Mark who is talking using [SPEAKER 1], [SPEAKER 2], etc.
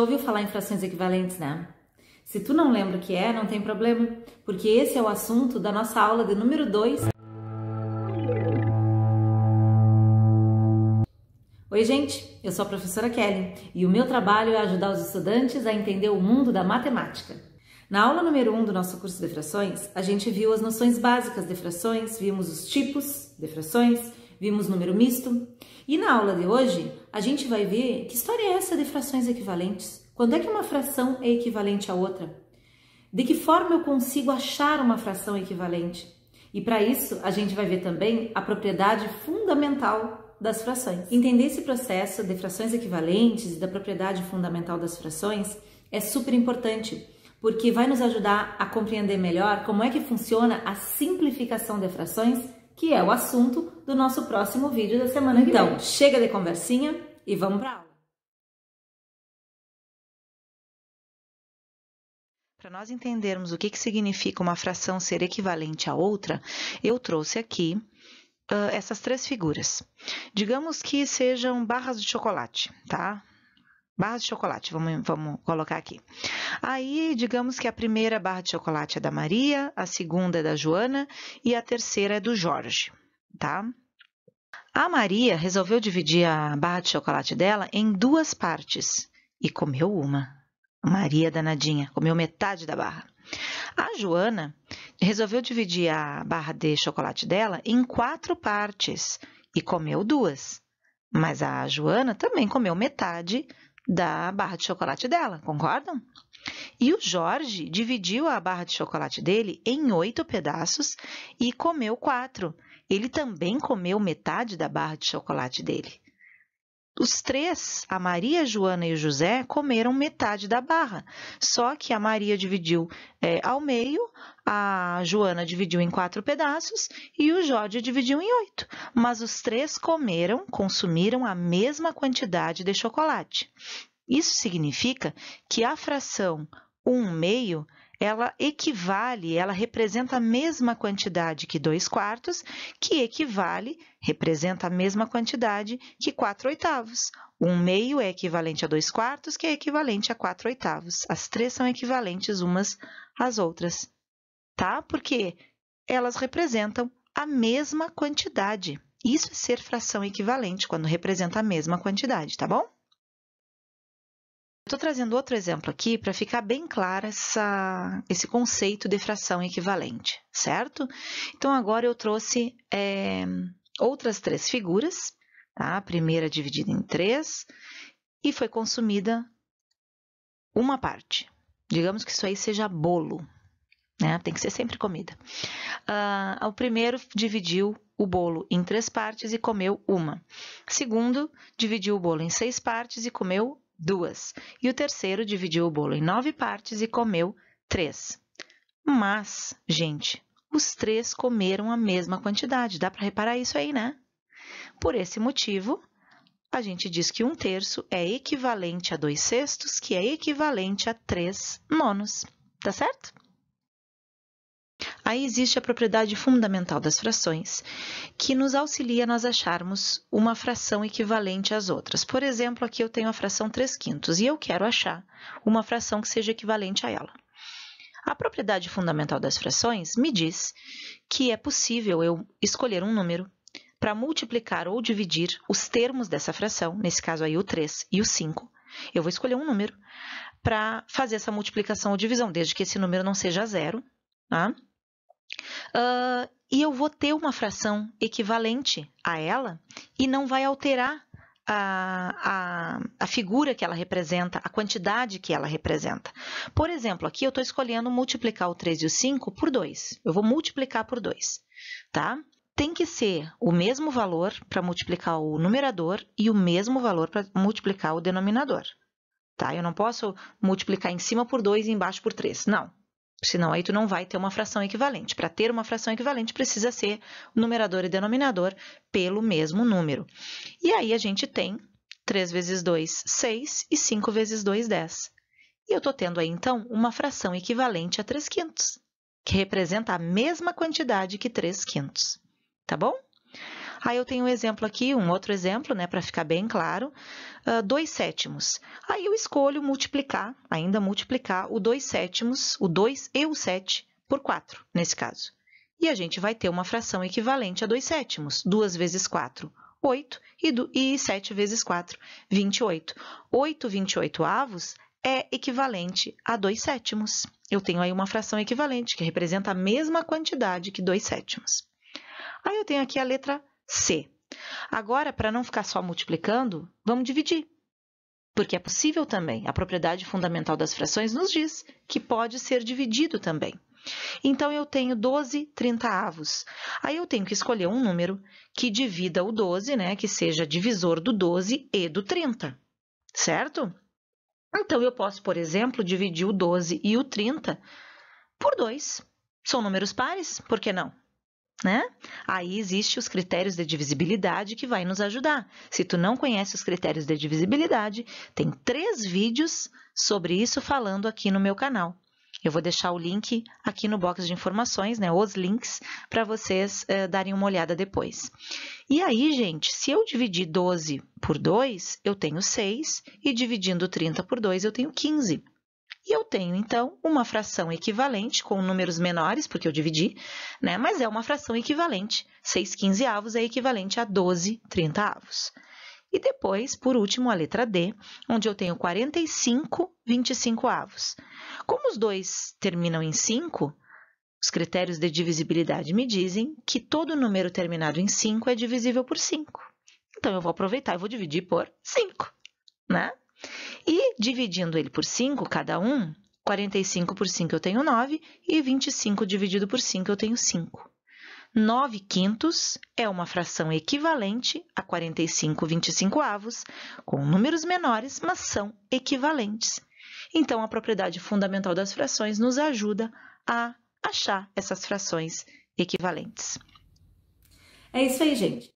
[SPEAKER 1] ouviu falar em frações equivalentes, né? Se tu não lembra o que é, não tem problema, porque esse é o assunto da nossa aula de número 2. Oi, gente, eu sou a professora Kelly e o meu trabalho é ajudar os estudantes a entender o mundo da matemática. Na aula número 1 do nosso curso de frações, a gente viu as noções básicas de frações, vimos os tipos de frações, vimos número misto. E na aula de hoje, a gente vai ver que história é essa de frações equivalentes. Quando é que uma fração é equivalente à outra? De que forma eu consigo achar uma fração equivalente? E para isso, a gente vai ver também a propriedade fundamental das frações. Entender esse processo de frações equivalentes e da propriedade fundamental das frações é super importante, porque vai nos ajudar a compreender melhor como é que funciona a simplificação de frações, que é o assunto do nosso próximo vídeo da semana que vem. Então, chega de conversinha e vamos para a aula.
[SPEAKER 2] Para nós entendermos o que significa uma fração ser equivalente a outra, eu trouxe aqui essas três figuras. Digamos que sejam barras de chocolate, tá? Barras de chocolate, vamos colocar aqui. Aí, digamos que a primeira barra de chocolate é da Maria, a segunda é da Joana e a terceira é do Jorge, tá? A Maria resolveu dividir a barra de chocolate dela em duas partes e comeu uma. Maria danadinha, comeu metade da barra. A Joana resolveu dividir a barra de chocolate dela em 4 partes e comeu 2. Mas a Joana também comeu metade da barra de chocolate dela, concordam? E o Jorge dividiu a barra de chocolate dele em 8 pedaços e comeu 4. Ele também comeu metade da barra de chocolate dele. Os três, a Maria, a Joana e o José, comeram metade da barra. Só que a Maria dividiu ao meio, a Joana dividiu em 4 pedaços e o Jorge dividiu em 8. Mas os três consumiram a mesma quantidade de chocolate. Isso significa que a fração 1/2, ela representa a mesma quantidade que 2/4, que representa a mesma quantidade que 4/8. 1/2 é equivalente a 2/4, que é equivalente a 4/8. As três são equivalentes umas às outras, tá? Porque elas representam a mesma quantidade. Isso é ser fração equivalente, quando representa a mesma quantidade, tá bom? Estou trazendo outro exemplo aqui para ficar bem claro esse conceito de fração equivalente, certo? Então, agora eu trouxe outras 3 figuras, tá? A primeira dividida em 3 e foi consumida uma parte. Digamos que isso aí seja bolo, né? Tem que ser sempre comida. O primeiro dividiu o bolo em 3 partes e comeu uma. O segundo dividiu o bolo em 6 partes e comeu 2. E o terceiro dividiu o bolo em 9 partes e comeu 3. Mas, gente, os 3 comeram a mesma quantidade. Dá para reparar isso aí, né? Por esse motivo, a gente diz que 1/3 é equivalente a 2/6, que é equivalente a 3/9. Tá certo? Aí existe a propriedade fundamental das frações, que nos auxilia a nós acharmos uma fração equivalente às outras. Por exemplo, aqui eu tenho a fração 3/5 e eu quero achar uma fração que seja equivalente a ela. A propriedade fundamental das frações me diz que é possível eu escolher um número para multiplicar ou dividir os termos dessa fração, nesse caso aí o 3 e o 5. Eu vou escolher um número para fazer essa multiplicação ou divisão, desde que esse número não seja 0, tá? E eu vou ter uma fração equivalente a ela e não vai alterar a figura que ela representa, a quantidade que ela representa. Por exemplo, aqui eu estou escolhendo multiplicar o 3 e o 5 por 2. Eu vou multiplicar por 2, tá? Tem que ser o mesmo valor para multiplicar o numerador e o mesmo valor para multiplicar o denominador, tá? Eu não posso multiplicar em cima por 2 e embaixo por 3, não. Senão aí tu não vai ter uma fração equivalente. Para ter uma fração equivalente, precisa ser numerador e denominador pelo mesmo número. E aí a gente tem 3 vezes 2, 6 e 5 vezes 2, 10. E eu estou tendo aí, então, uma fração equivalente a 3/5, que representa a mesma quantidade que 3/5. Tá bom? Aí eu tenho um exemplo aqui, um outro exemplo, né, para ficar bem claro, 2/7. Aí eu escolho multiplicar, ainda multiplicar o 2/7, o 2 e o 7 por 4, nesse caso. E a gente vai ter uma fração equivalente a 2/7. 2 vezes 4, 8, e 7 vezes 4, 28. 8/28 é equivalente a 2/7. Eu tenho aí uma fração equivalente, que representa a mesma quantidade que 2/7. Aí eu tenho aqui a letra C. Agora, para não ficar só multiplicando, vamos dividir. Porque é possível também. A propriedade fundamental das frações nos diz que pode ser dividido também. Então, eu tenho 12/30. Aí eu tenho que escolher um número que divida o 12, né? Que seja divisor do 12 e do 30, certo? Então, eu posso, por exemplo, dividir o 12 e o 30 por 2. São números pares, por que não? Né? Aí existem os critérios de divisibilidade que vai nos ajudar. Se tu não conhece os critérios de divisibilidade, tem 3 vídeos sobre isso falando aqui no meu canal. Eu vou deixar o link aqui no box de informações, né, os links, para vocês darem uma olhada depois. E aí, gente, se eu dividir 12 por 2, eu tenho 6, e dividindo 30 por 2, eu tenho 15. E eu tenho, então, uma fração equivalente, com números menores, porque eu dividi, né, mas é uma fração equivalente. 6/15 é equivalente a 12/30. E depois, por último, a letra D, onde eu tenho 45/25. Como os dois terminam em 5, os critérios de divisibilidade me dizem que todo número terminado em 5 é divisível por 5. Então, eu vou aproveitar e vou dividir por 5, né? E dividindo ele por 5, cada um, 45 por 5 eu tenho 9, e 25 dividido por 5 eu tenho 5. 9/5 é uma fração equivalente a 45/25, com números menores, mas são equivalentes. Então, a propriedade fundamental das frações nos ajuda a achar essas frações equivalentes.
[SPEAKER 1] É isso aí, gente.